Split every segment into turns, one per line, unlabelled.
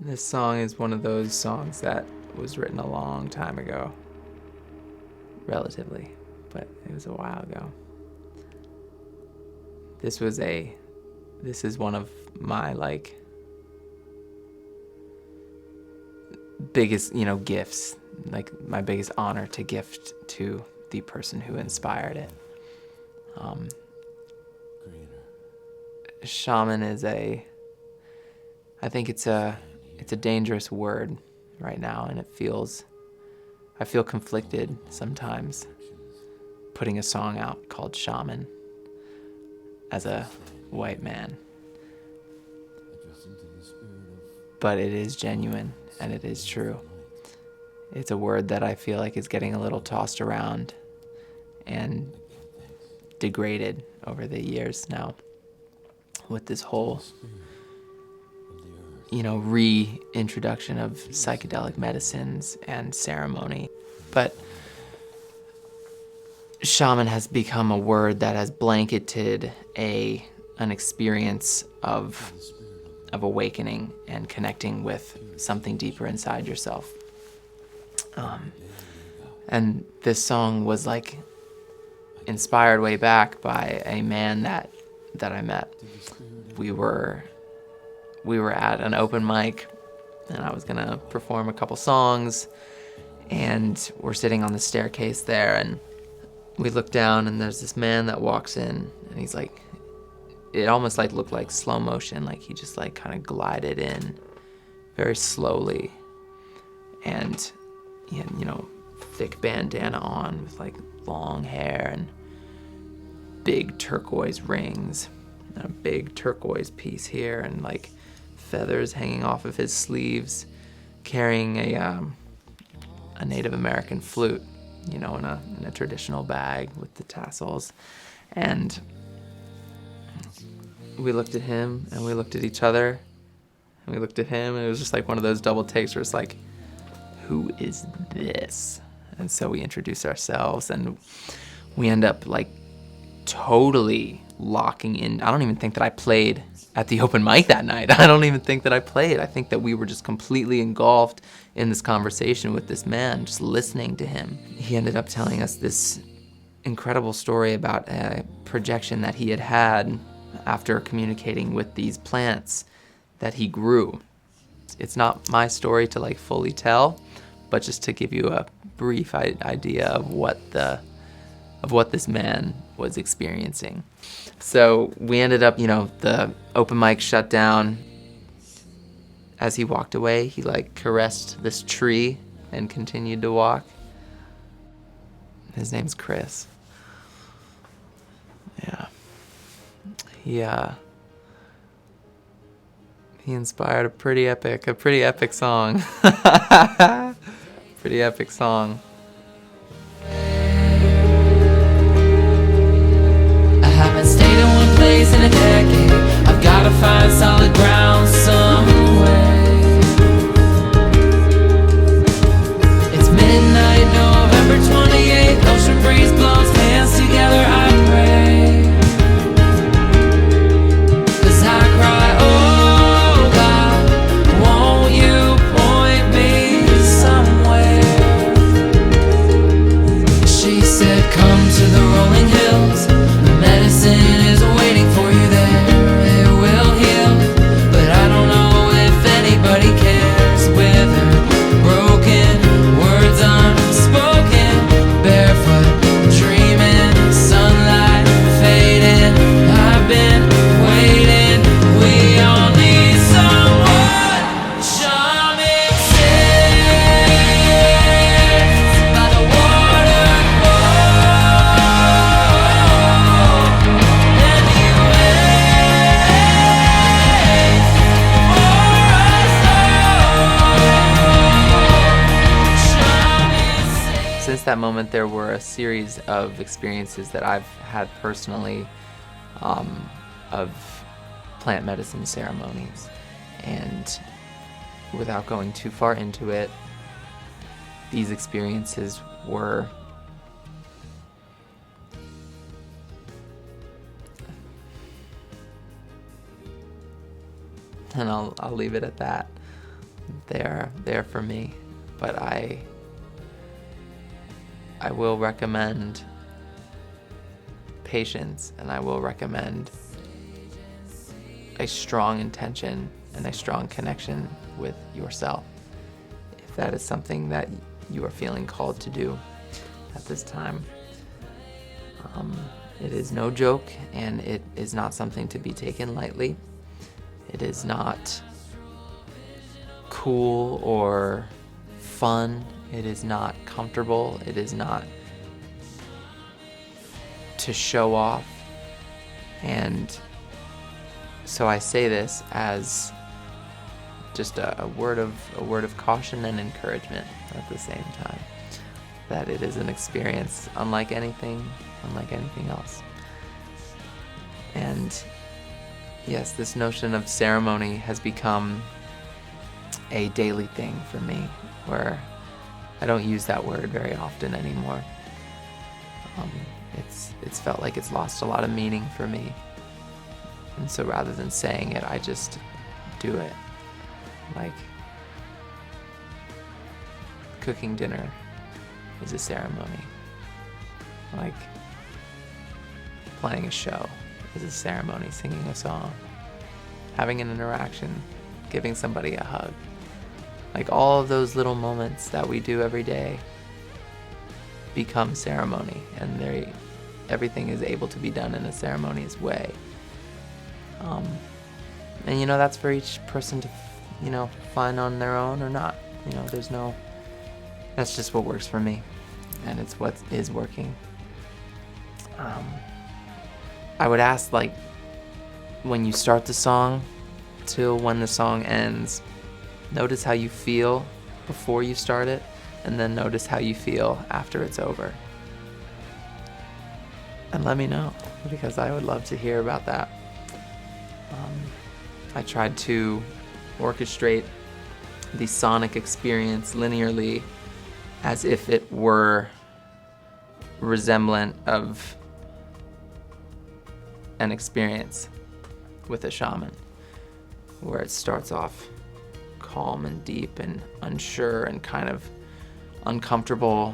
This song is one of those songs that was written a long time ago. Relatively, but it was a while ago. This is one of my biggest, gifts, my biggest honor to gift to the person who inspired it. Shaman is I think it's a dangerous word right now, and I feel conflicted sometimes putting a song out called Shaman as a white man. But it is genuine and it is true. It's a word that I feel like is getting a little tossed around and degraded over the years now with this whole reintroduction of psychedelic medicines and ceremony. But shaman has become a word that has blanketed an experience of awakening and connecting with something deeper inside yourself. And this song was inspired way back by a man that I met. We were at an open mic, and I was gonna perform a couple songs, and we're sitting on the staircase there, and we look down, and there's this man that walks in, and he's it almost looked like slow motion, he just kind of glided in very slowly, and he had, thick bandana on with long hair and big turquoise rings and a big turquoise piece here, and feathers hanging off of his sleeves, carrying a Native American flute, in a traditional bag with the tassels. And we looked at him, and we looked at each other, and we looked at him, and it was just one of those double takes where it's who is this? And so we introduce ourselves, and we end up totally locking in. I don't even think that I played at the open mic that night. I don't even think that I played. I think that we were just completely engulfed in this conversation with this man, just listening to him. He ended up telling us this incredible story about a projection that he had after communicating with these plants that he grew. It's not my story to fully tell, but just to give you a brief idea of what this man was experiencing. So we ended up, the open mic shut down. As he walked away, he caressed this tree and continued to walk. His name's Chris. Yeah. He inspired a pretty epic song. Pretty epic song.
In a decade, I've gotta find solid ground some way. It's midnight, November 28th, ocean breeze blows, hands together I pray. As I cry, oh God, won't you point me somewhere? She said, come to the rolling hills, the medicine is waiting for you there, it will heal, but I don't know if anybody cares. With her broken words unspoken, barefoot, dreaming, sunlight fading, I've been waiting, we all need someone. Shaman sits by the waterfall.
Since that moment, there were a series of experiences that I've had personally of plant medicine ceremonies. And without going too far into it, these experiences were and I'll leave it at that. They're for me, but I will recommend patience, and I will recommend a strong intention and a strong connection with yourself, if that is something that you are feeling called to do at this time. It is no joke, and it is not something to be taken lightly. It is not cool or fun. It is not comfortable. It is not to show off. And so I say this as just a word of caution and encouragement at the same time, that it is an experience unlike anything else. And yes, this notion of ceremony has become a daily thing for me, where I don't use that word very often anymore. It's felt like it's lost a lot of meaning for me. And so rather than saying it, I just do it. Like, cooking dinner is a ceremony. Like, playing a show is a ceremony, singing a song, having an interaction, giving somebody a hug. Like, all of those little moments that we do every day become ceremony, and everything is able to be done in a ceremonious way. And that's for each person to find on their own or not. That's just what works for me, and it's what is working. I would ask, like, when you start the song till when the song ends, notice how you feel before you start it, and then notice how you feel after it's over. And let me know, because I would love to hear about that. I tried to orchestrate the sonic experience linearly, as if it were resemblant of an experience with a shaman, where it starts off calm and deep and unsure and kind of uncomfortable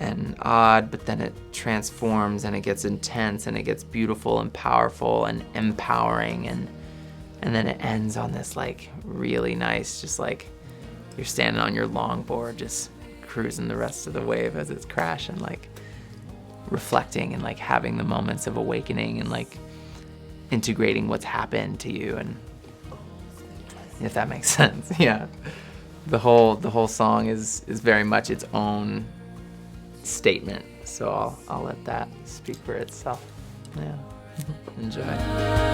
and odd, but then it transforms and it gets intense and it gets beautiful and powerful and empowering, and then it ends on this like really nice, just like you're standing on your longboard just cruising the rest of the wave as it's crashing, like reflecting and like having the moments of awakening and like integrating what's happened to you, and if that makes sense. Yeah, the whole song is very much its own statement, so I'll let that speak for itself. Yeah. Enjoy.